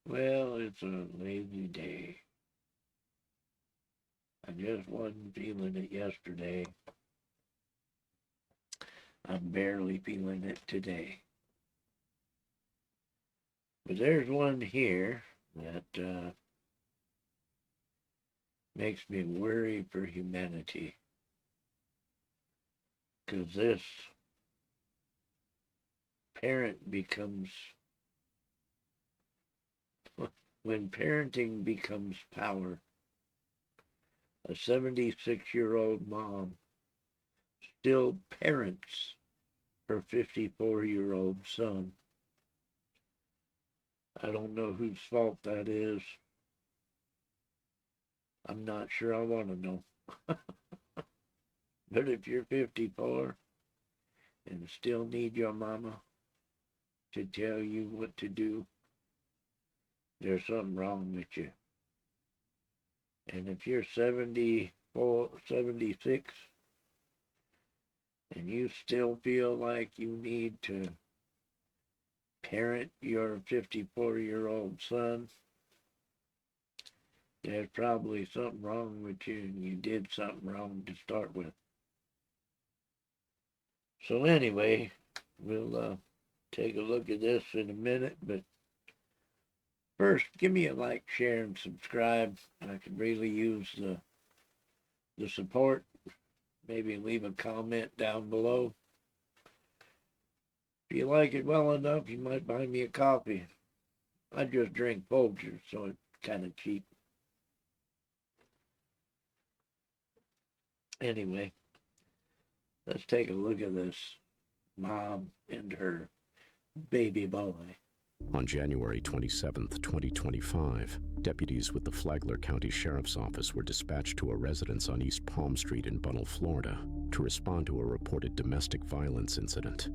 Well, it's a lazy day. I just wasn't feeling it yesterday. I'm barely feeling it today. But there's one here that makes me worry for humanity. Because this parent becomes, when parenting becomes power, a 76-year-old mom still parents her 54-year-old son. I don't know whose fault that is. I'm not sure I want to know. But if you're 54 and still need your mama to tell you what to do, there's something wrong with you. And if you're 74, 76, and you still feel like you need to parent your 54-year-old son, there's probably something wrong with you and you did something wrong to start with. So anyway, we'll take a look at this in a minute, but first, give me a like, share, and subscribe. I could really use the support. Maybe leave a comment down below. If you like it well enough, you might buy me a coffee. I just drink Folgers, so it's kind of cheap. Anyway, let's take a look at this mom and her baby boy. On January 27, 2025, deputies with the Flagler County Sheriff's Office were dispatched to a residence on East Palm Street in Bunnell, Florida, to respond to a reported domestic violence incident.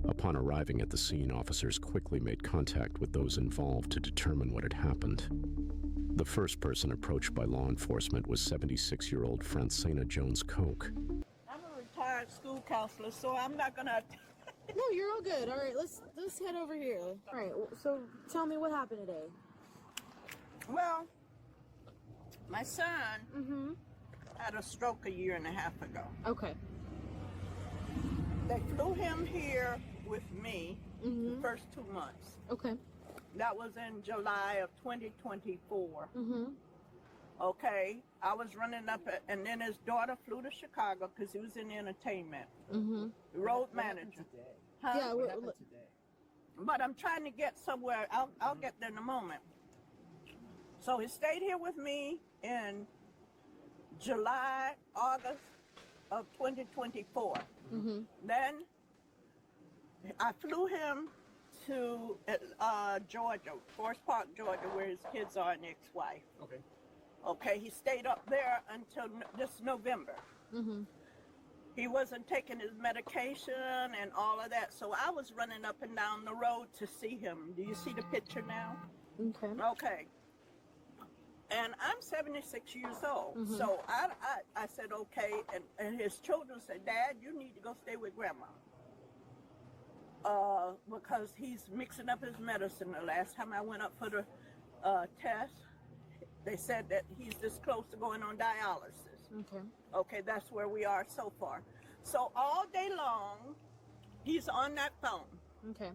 Upon arriving at the scene, officers quickly made contact with those involved to determine what had happened. The first person approached by law enforcement was 76-year-old Francina Jones Koch. I'm a retired school counselor, so I'm not gonna. No, you're all good. All right, let's head over here. All right, so tell me what happened today. Well, my son had a stroke a year and a half ago. Okay. They flew him here with me the first 2 months. Okay. That was in July of 2024. Mm-hmm. Okay, I was running up, and then his daughter flew to Chicago because he was in entertainment. Mm-hmm. Road manager. Huh? Yeah. What happened today? But I'm trying to get somewhere. I'll get there in a moment. So he stayed here with me in July, August of 2024. Mm-hmm. Then I flew him to Georgia, Forest Park, Georgia, where his kids are and ex-wife. Okay. Okay, he stayed up there until this November. Mm-hmm. He wasn't taking his medication and all of that, so I was running up and down the road to see him. Do you see the picture now? Okay. Okay. And I'm 76 years old, so I said, okay, and his children said, Dad, you need to go stay with Grandma. Because he's mixing up his medicine. The last time I went up for the test, they said that he's this close to going on dialysis. Okay. Okay, that's where we are so far. So all day long, he's on that phone. Okay.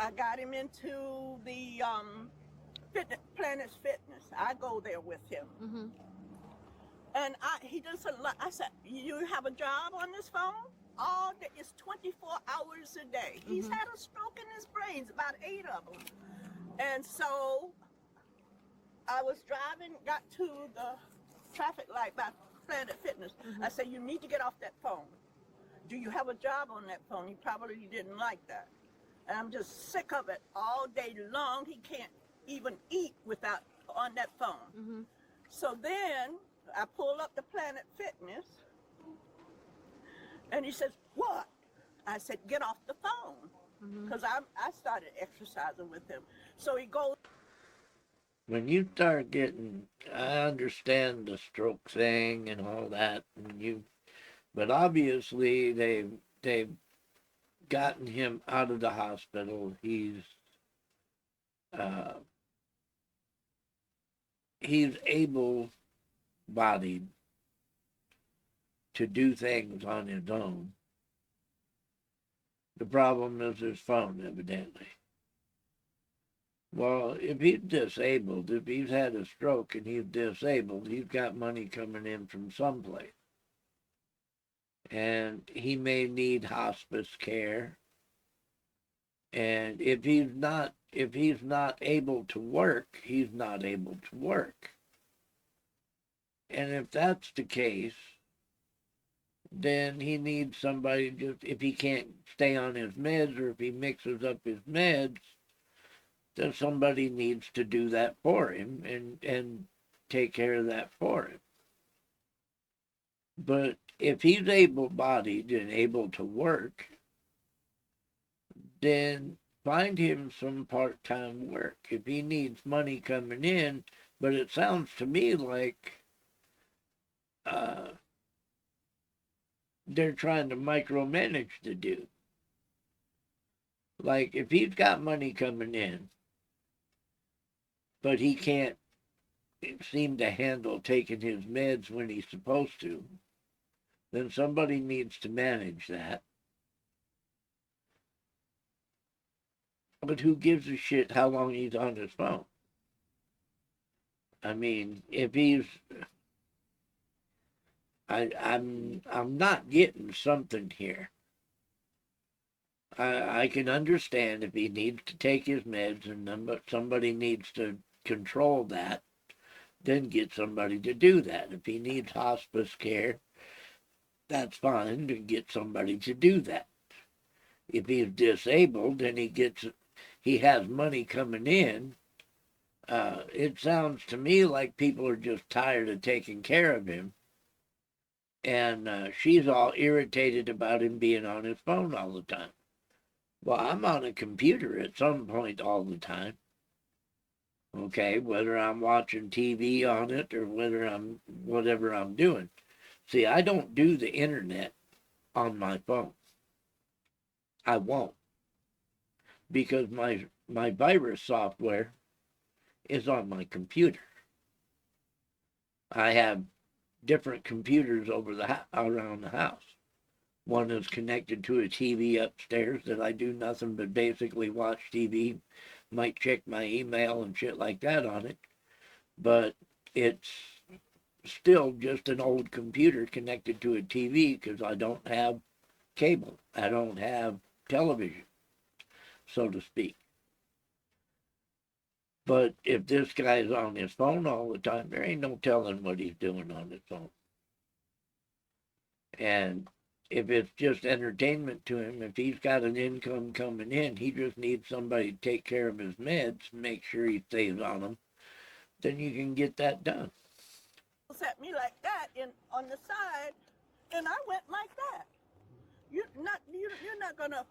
I got him into the Planet's Fitness. I go there with him. Mm-hmm. And he does a lot. I said, you have a job on this phone? All day, it's 24 hours a day. He's had a stroke in his brains, about 8 of them. And so I was driving, got to the traffic light by Planet Fitness. I said, you need to get off that phone. Do you have a job on that phone? He probably didn't like that. And I'm just sick of it all day long. He can't even eat without on that phone. So then I pull up the Planet Fitness, and he says, what? I said, get off the phone. Because I started exercising with him. So he goes. When you start getting, I understand the stroke thing and all that, but obviously they've gotten him out of the hospital. He's he's able-bodied to do things on his own. The problem is his phone, evidently. Well, if he's disabled, if he's had a stroke and he's disabled, he's got money coming in from someplace. And he may need hospice care. And if he's not able to work, he's not able to work. And if that's the case, then he needs somebody, just if he can't stay on his meds or if he mixes up his meds, then somebody needs to do that for him and take care of that for him. But if he's able-bodied and able to work, then find him some part-time work. If he needs money coming in, but it sounds to me like they're trying to micromanage the dude. Like, if he's got money coming in, but he can't seem to handle taking his meds when he's supposed to, then somebody needs to manage that. But who gives a shit how long he's on his phone? I mean, if he's... I'm not getting something here. I can understand if he needs to take his meds and somebody needs to control that, then get somebody to do that. If he needs hospice care, that's fine, to get somebody to do that. If he's disabled and he has money coming in, it sounds to me like people are just tired of taking care of him. And she's all irritated about him being on his phone all the time. Well, I'm on a computer at some point all the time. Okay, whether I'm watching TV on it or whatever I'm doing. See, I don't do the internet on my phone. I won't. Because my virus software is on my computer. I have different computers around the house. One is connected to a TV upstairs that I do nothing but basically watch TV, might check my email and shit like that on it, but it's still just an old computer connected to a TV because I don't have cable. I don't have television, so to speak. But if this guy's on his phone all the time, there ain't no telling what he's doing on his phone. And if it's just entertainment to him, if he's got an income coming in, he just needs somebody to take care of his meds, make sure he stays on them, then you can get that done. At me like that on the side, and I went like that. You're not gonna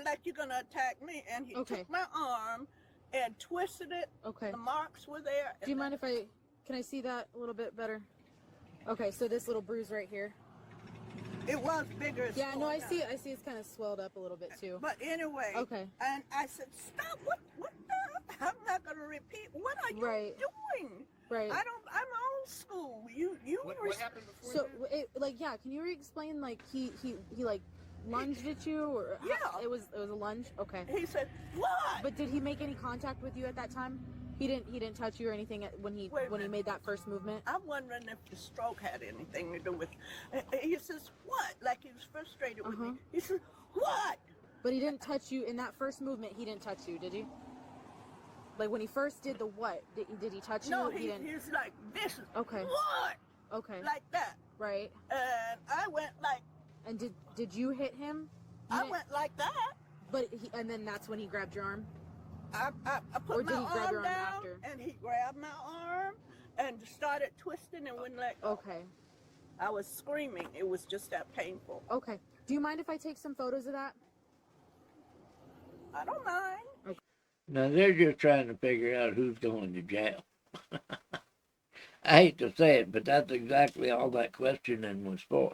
like you're gonna attack me. And he took my arm and twisted it. Okay. The marks were there. Do you mind if can I see that a little bit better? Okay, so this little bruise right here. It was bigger. Yeah, no, I see it's kind of swelled up a little bit too. But anyway. Okay. And I said, stop. What the? I'm not gonna repeat. What are you doing? Right. I'm old school. What happened before? So, can you explain, like, he like lunged at you, or yeah, it was a lunge? Okay. He said, what? But did he make any contact with you at that time? He didn't touch you or anything when he made that first movement? I'm wondering if the stroke had anything to do with it. He says, what? Like he was frustrated with me. He says, what? But he didn't touch you in that first movement. He didn't touch you, did he? Like when he first did the what? Did he touch you? No, he didn't. He's like this. Okay. What? Okay. Like that. Right. And I went like. And did you hit him? I went like that. But and then that's when he grabbed your arm. I put my arm down, after? and he grabbed my arm and started twisting and wouldn't let go. Okay. I was screaming. It was just that painful. Okay. Do you mind if I take some photos of that? I don't mind. Okay. Now they're just trying to figure out who's going to jail. I hate to say it, but that's exactly all that questioning was for.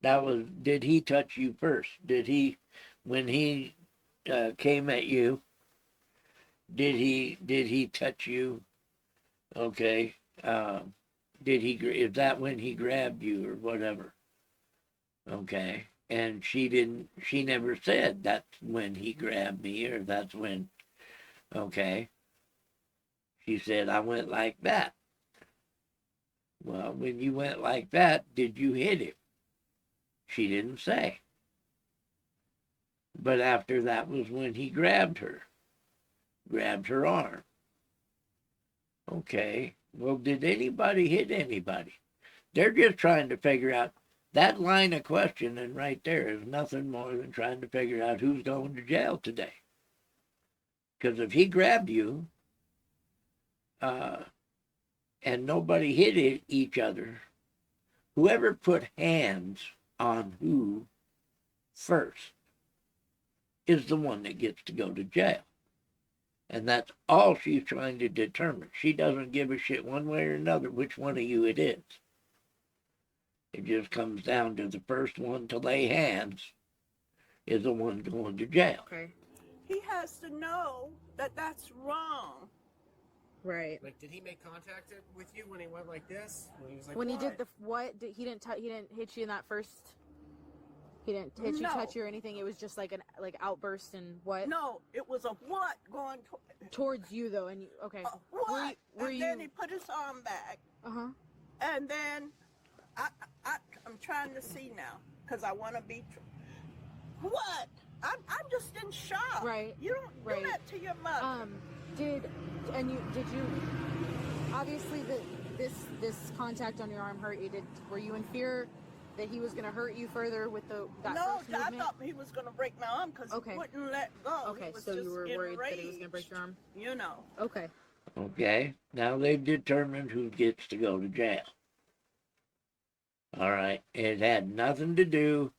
Did he touch you first? When he came at you, did he touch you Okay. Is that when he grabbed you or whatever? Okay. And she never said that's when he grabbed me or that's when, okay. She said, I went like that. Well, when you went like that, did you hit him? She didn't say. But after that was when he grabbed her arm. Okay. Well, did anybody hit anybody? They're just trying to figure out that line of questioning right there is nothing more than trying to figure out who's going to jail today. Because if he grabbed you, and nobody hit each other, whoever put hands on who first is the one that gets to go to jail. And that's all she's trying to determine. She doesn't give a shit one way or another which one of you it is. It just comes down to the first one to lay hands is the one going to jail. Okay. He has to know that that's wrong. Right. Like, did he make contact with you when he went like this? When he was like, When he "Why?" did the what? He didn't hit you in that first. He didn't hit you, No. touch you, or anything. It was just like an outburst and what? No, it was a what going Towards you though, and you okay? what? Were And you? then he put his arm back, and then I'm trying to see now because I want to be. What? I'm just in shock. Right. You don't Right. do that to your mother. Did you? Obviously, this contact on your arm hurt you. Were you in fear that he was going to hurt you further with that No, first I movement? thought he was going to break my arm because Okay. he wouldn't let go. Okay, He was so you just were worried that he was going to break enraged, your arm. You know. Okay. Okay. Now they've determined who gets to go to jail. All right. It had nothing to do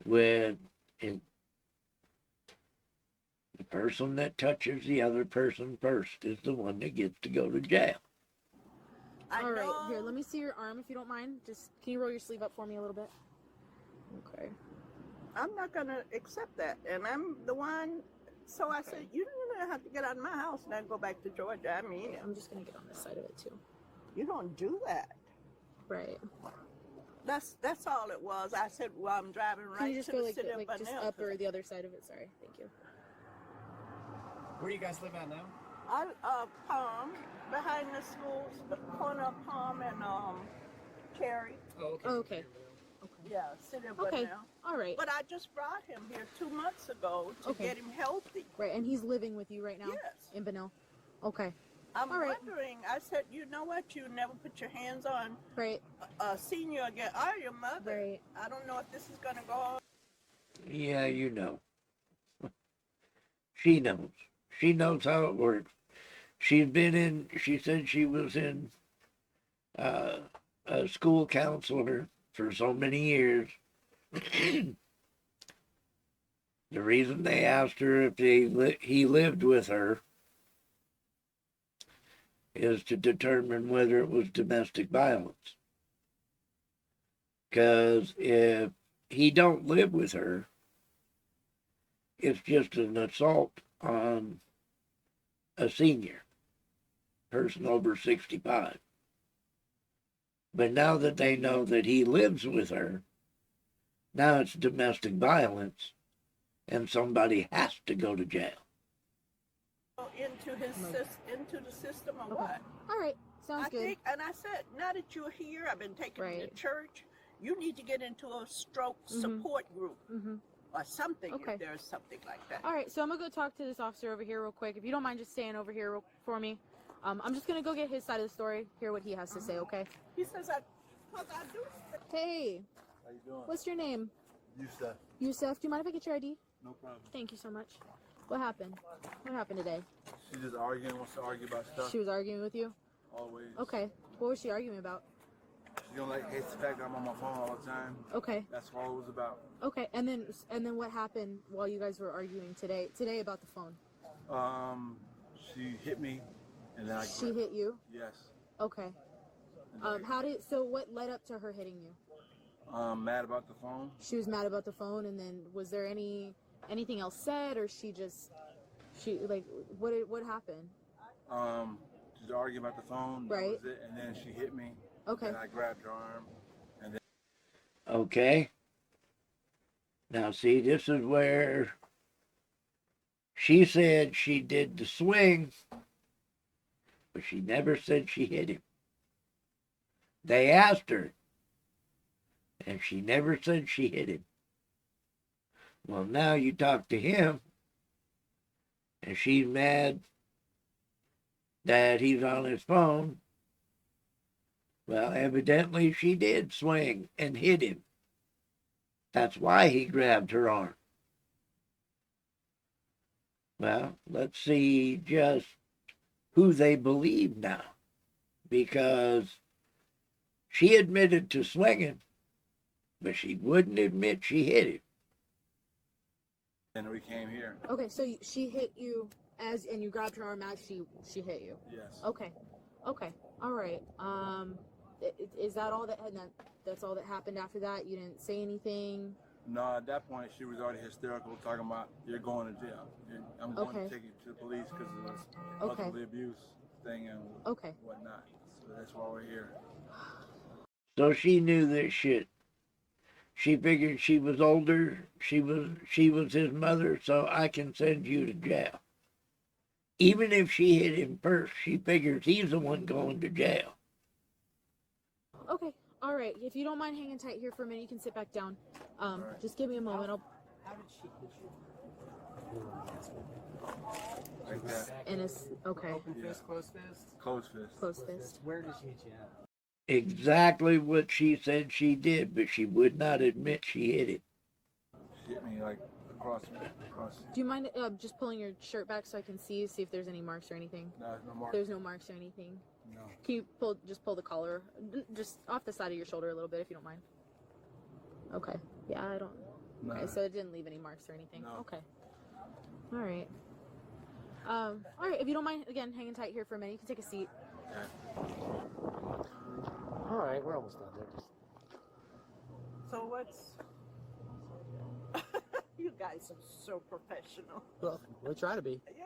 with the person that touches the other person first is the one that gets to go to jail. I All right. know. Here, let me see your arm if you don't mind. Just can you roll your sleeve up for me a little bit? Okay. I'm not going to accept that. And I'm the one. So I said, you don't have to get out of my house and then go back to Georgia. I mean, I'm just going to get on this side of it too. you don't do that. Right. That's all it was. I said, well, I'm driving Can right you just to go the like city of just Bunnell. up or the other side of it? Sorry. Thank you. Where do you guys live at now? Palm, behind the schools, the corner of Palm and Cherry. Oh, okay. Oh, okay. Yeah, city of Okay. Bunnell. All right. But I just brought him here 2 months ago to Okay. get him healthy. Right, and he's living with you right now Yes. in Bunnell. Okay. I'm All right. wondering, I said, you know what? You never put your hands on Right. a senior again. Or your mother. Right. I don't know if this is going to go on. Yeah, you know. She knows. She knows how it works. She said she was in a school counselor for so many years. The reason they asked her if he lived with her is to determine whether it was domestic violence. Because if he don't live with her, it's just an assault on a senior person over 65. But now that they know that he lives with her, now it's domestic violence and somebody has to go to jail. Into the system or Okay. what? All right. Sounds I good. think, and I said, now that you're here, I've been taking you to Right. church. You need to get into a stroke support group or something. Okay. If there's something like that. All right. So I'm gonna go talk to this officer over here real quick. If you don't mind just staying over here for me, I'm just gonna go get his side of the story, hear what he has to say. Okay. He says, I do. Hey. How you doing? What's your name? Yusef. Yusef. Do you mind if I get your ID? No problem. Thank you so much. What happened? What happened today? She just arguing, wants to argue about stuff. She was arguing with you? Always. Okay. What was she arguing about? She don't like hates the fact that I'm on my phone all the time. Okay. That's all it was about. Okay. And then what happened while you guys were arguing today about the phone? She hit me, and then She hit you? Yes. Okay. What led up to her hitting you? Mad about the phone. She was mad about the phone, and then was there anything else said, or what happened? just arguing about the phone. Right. That was it. And then she hit me. Okay. And I grabbed her arm. And then Okay. Now see, this is where she said she did the swing, but she never said she hit him. They asked her, and she never said she hit him. Well, now you talk to him, and she's mad that he's on his phone. Well, evidently she did swing and hit him. That's why he grabbed her arm. Well, let's see just who they believe now. Because she admitted to swinging, but she wouldn't admit she hit him. and we came here. Okay, so she hit you and you grabbed her arm as she hit you. Yes. Okay, all right. Is that all that? And that's all that happened after that? You didn't say anything. No, at that point she was already hysterical, talking about you're going to jail. I'm going to take you to the police because of this elderly abuse thing and whatnot. So that's why we're here. So she knew this shit. She figured she was older. She was his mother, so I can send you to jail. Even if she hit him first, she figures he's the one going to jail. Okay, all right. If you don't mind hanging tight here for a minute, you can sit back down. Right. Just give me a moment. How did she hit you? Like that. And it's okay. Open fist, closed fist? Closed fist. Close fist. Where did she hit you at? Exactly what she said she did, but she would not admit she hit him. She hit me like across. Do you mind just pulling your shirt back so I can see if there's any marks or anything? No, no mark. There's no marks or anything. No. Can you just pull the collar just off the side of your shoulder a little bit if you don't mind? Okay. Yeah, I don't. No. Okay, so it didn't leave any marks or anything. No. Okay. All right. All right. If you don't mind, again, hanging tight here for a minute, you can take a seat. All right, we're almost done there. So what's... You guys are so professional. Well, we try to be. Yeah.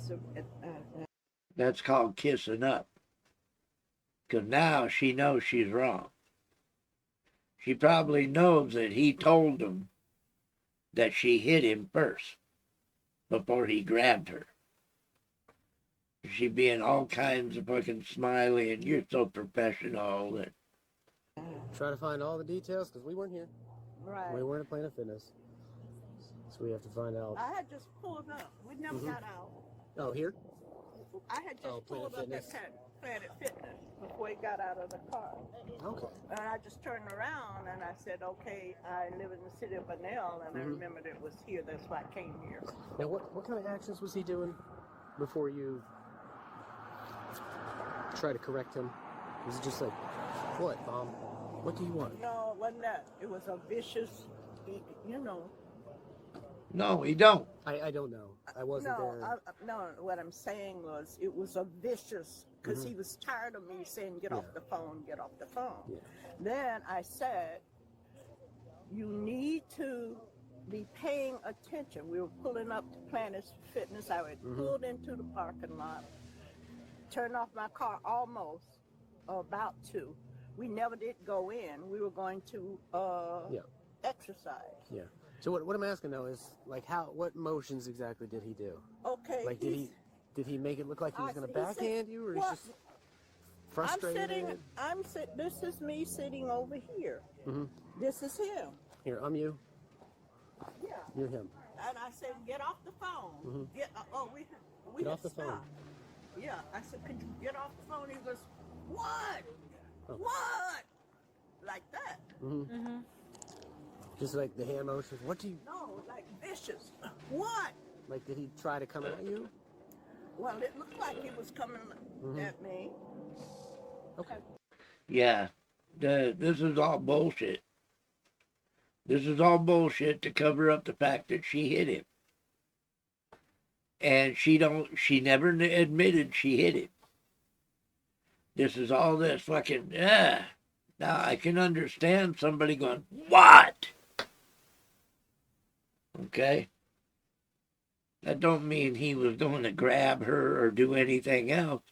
So, That's called kissing up. Because now she knows she's wrong. She probably knows that he told him that she hit him first before he grabbed her. She being all kinds of fucking smiley and you're so professional that Try to find all the details because we weren't here. right. We weren't at Planet Fitness. So we have to find out. I had just pulled up. We never got out. Oh, here? I had just Planet pulled up Fitness. at Planet Fitness before he got out of the car. Okay. And I just turned around and I said, okay, I live in the city of Bunnell, and I remembered it was here. That's why I came here. Now, what kind of actions was he doing before you try to correct him? Was it just like, what, Mom? What do you want? No, it wasn't that. It was a vicious, you know. no, he don't. I don't know. I wasn't No, there. no, what I'm saying was it was a vicious, because he was tired of me saying, get off the phone, get off the phone. Yeah. Then I said, you need to be paying attention. We were pulling up to Planet Fitness. I had pulled into the parking lot, turned off my car almost, or about to. We never did go in. We were going to exercise. Yeah. So what I'm asking though is like what motions exactly did he do? Okay. Like did he make it look like he was going to he said- backhand you, or he's Well, just frustrated? This is me sitting over here. Mhm. This is him. Here, I'm you. Yeah. You're him. And I said, get off the phone. Get we Get had off the phone. stopped. Yeah. I said, could you get off the phone? He goes, what? Oh. What? Like that. Just like the hand motions. What do you No, like vicious. What? like? Did he try to come at you? Well, it looked like he was coming at me. Okay. Yeah, this is all bullshit. This is all bullshit to cover up the fact that she hit him. And she never admitted she hit him. This is all this fucking, Now I can understand somebody going, what? Okay? That don't mean he was going to grab her or do anything else.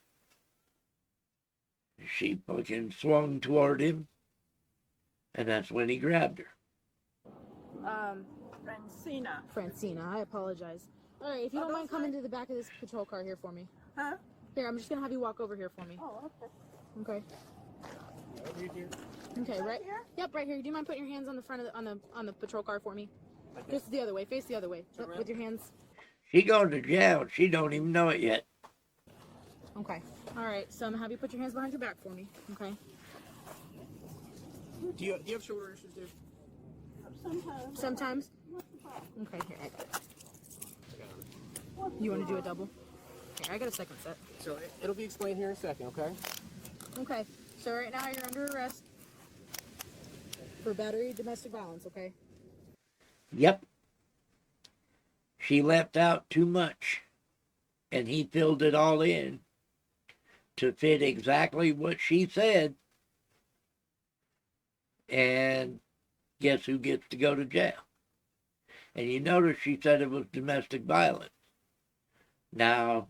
She fucking swung toward him, and that's when he grabbed her. Francina, I apologize. All right, if you don't mind coming to the back of this patrol car here for me. Huh? Here, I'm just gonna have you walk over here for me. Oh, okay. Okay. Okay, right. Yep, right here. Do you mind putting your hands on the front of on the patrol car for me? Just the other way. Face the other way. Yep, with your hands. She going to jail. She don't even know it yet. Okay. All right. So I'm gonna have you put your hands behind your back for me. Okay. Do you have shoulder issues, dude? Sometimes. Okay. Here. You want to do a double? Here, I got a second set. So it'll be explained here in a second, okay? Okay. So right now you're under arrest for battery, domestic violence. Okay. Yep. She left out too much, and he filled it all in to fit exactly what she said. And guess who gets to go to jail? And you notice she said it was domestic violence. Now,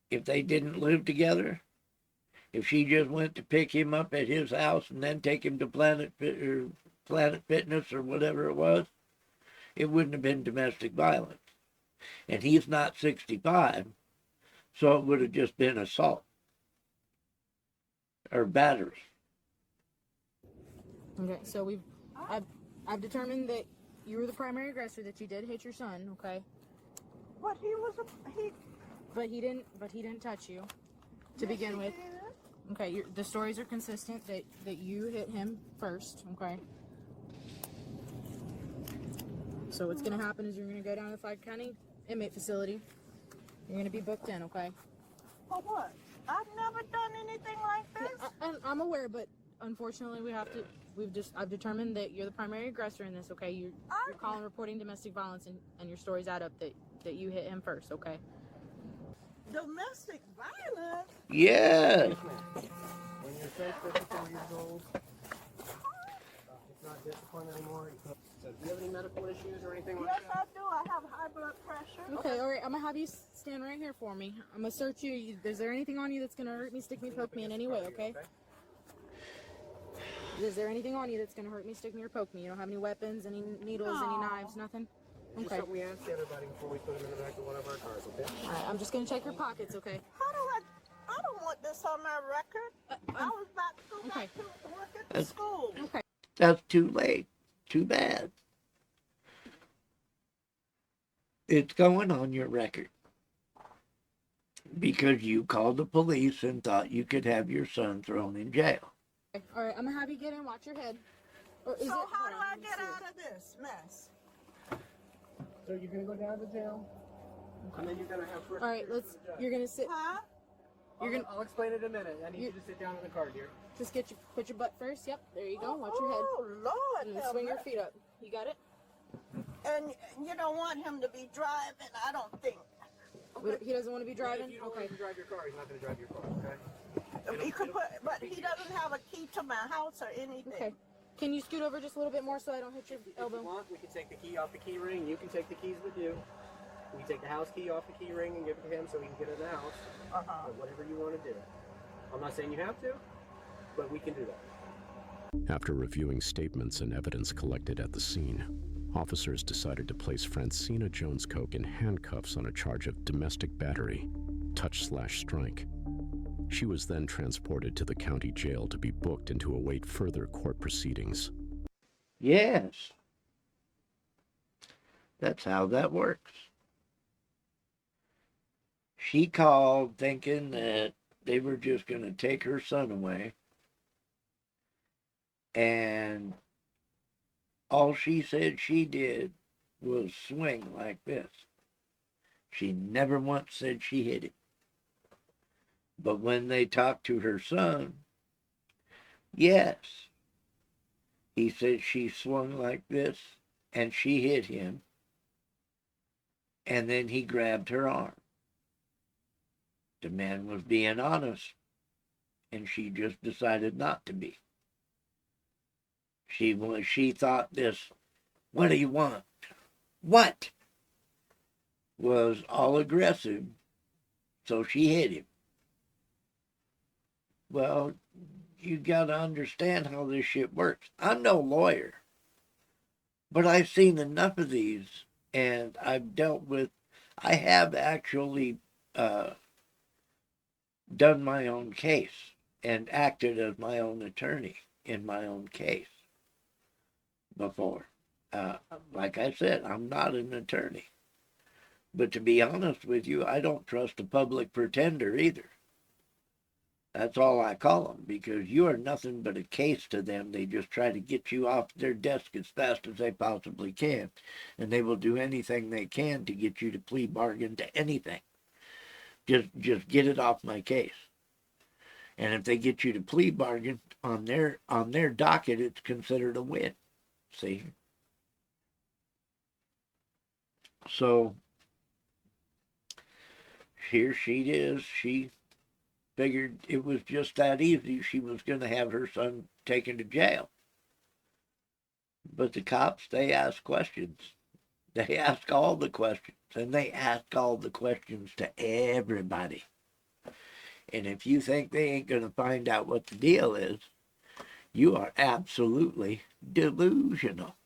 if they didn't live together, if she just went to pick him up at his house and then take him to Planet Fitness or whatever it was, it wouldn't have been domestic violence. And he's not 65, so it would have just been assault or battery. Okay. So I've determined that you were the primary aggressor, that you did hit your son. Okay. But But he didn't touch you to begin with. Okay, the stories are consistent that you hit him first, okay? So what's going to happen is you're going to go down to the Flagler County Inmate Facility. You're going to be booked in, okay? For what? I've never done anything like this. I'm aware, but unfortunately I've determined that you're the primary aggressor in this, okay? You're calling reporting domestic violence and your stories add up that you hit him first, okay? Domestic violence? Yes. When your son's 54 years old, it's not discipline anymore. So do you have any medical issues or anything like Yes, that? I do. I have high blood pressure. Okay, all right. I'm gonna have you stand right here for me. I'm gonna search you. Is there anything on you that's gonna hurt me, stick me, poke me in any way? Okay. Is there anything on you that's gonna hurt me, stick me, or poke me? You don't have any weapons, any needles, any knives, nothing? Just Okay. something we ask everybody before we put them in the back of one of our cars, okay? All right. I'm just gonna check your pockets. Okay. How do I don't want this on my record. I was about to go back to work at the school. Okay. That's too late. Too bad. It's going on your record. Because you called the police and thought you could have your son thrown in jail. All right. I'm gonna have you get in. Watch your head. Or is So it, how hold do on, I let me get see. out of this mess? So you're going to go down to jail, and then you're going to have first. All right. You're gonna sit. Huh? I'll explain it in a minute. I need you to sit down in the car, dear. Just put your butt first. Yep. There you go. Watch your head. Oh, Lord. And then have swing your mercy. feet up. You got it. And you don't want him to be driving, I don't think. He doesn't want to be driving. If you don't Okay. let him drive your car, he's not going to drive your car, okay? He could but he doesn't have a key to my house or anything. Okay. Can you scoot over just a little bit more so I don't hit your If you elbow? want, we can take the key off the key ring. You can take the keys with you. We can take the house key off the key ring and give it to him so he can get in the house. Uh-huh. Or whatever you want to do. I'm not saying you have to, but we can do that. After reviewing statements and evidence collected at the scene, officers decided to place Francina Jones-Koch in handcuffs on a charge of domestic battery, touch/strike. She was then transported to the county jail to be booked and to await further court proceedings. Yes. That's how that works. She called thinking that they were just going to take her son away. And all she said she did was swing like this. She never once said she hit him. But when they talked to her son, yes, he said she swung like this and she hit him. And then he grabbed her arm. The man was being honest, and she just decided not to be. She thought this, what do you want? What? was all aggressive, so she hit him. Well, you got to understand how this shit works. I'm no lawyer, but I've seen enough of these, and I have actually done my own case and acted as my own attorney in my own case before. Like I said, I'm not an attorney. But to be honest with you, I don't trust a public pretender either. That's all I call them, because you are nothing but a case to them. They just try to get you off their desk as fast as they possibly can. And they will do anything they can to get you to plea bargain to anything. Just get it off my case. And if they get you to plea bargain on their docket, it's considered a win. See? So here she is. She figured it was just that easy. She was going to have her son taken to jail. But the cops, they ask questions. They ask all the questions. And they ask all the questions to everybody. And if you think they ain't going to find out what the deal is, you are absolutely delusional.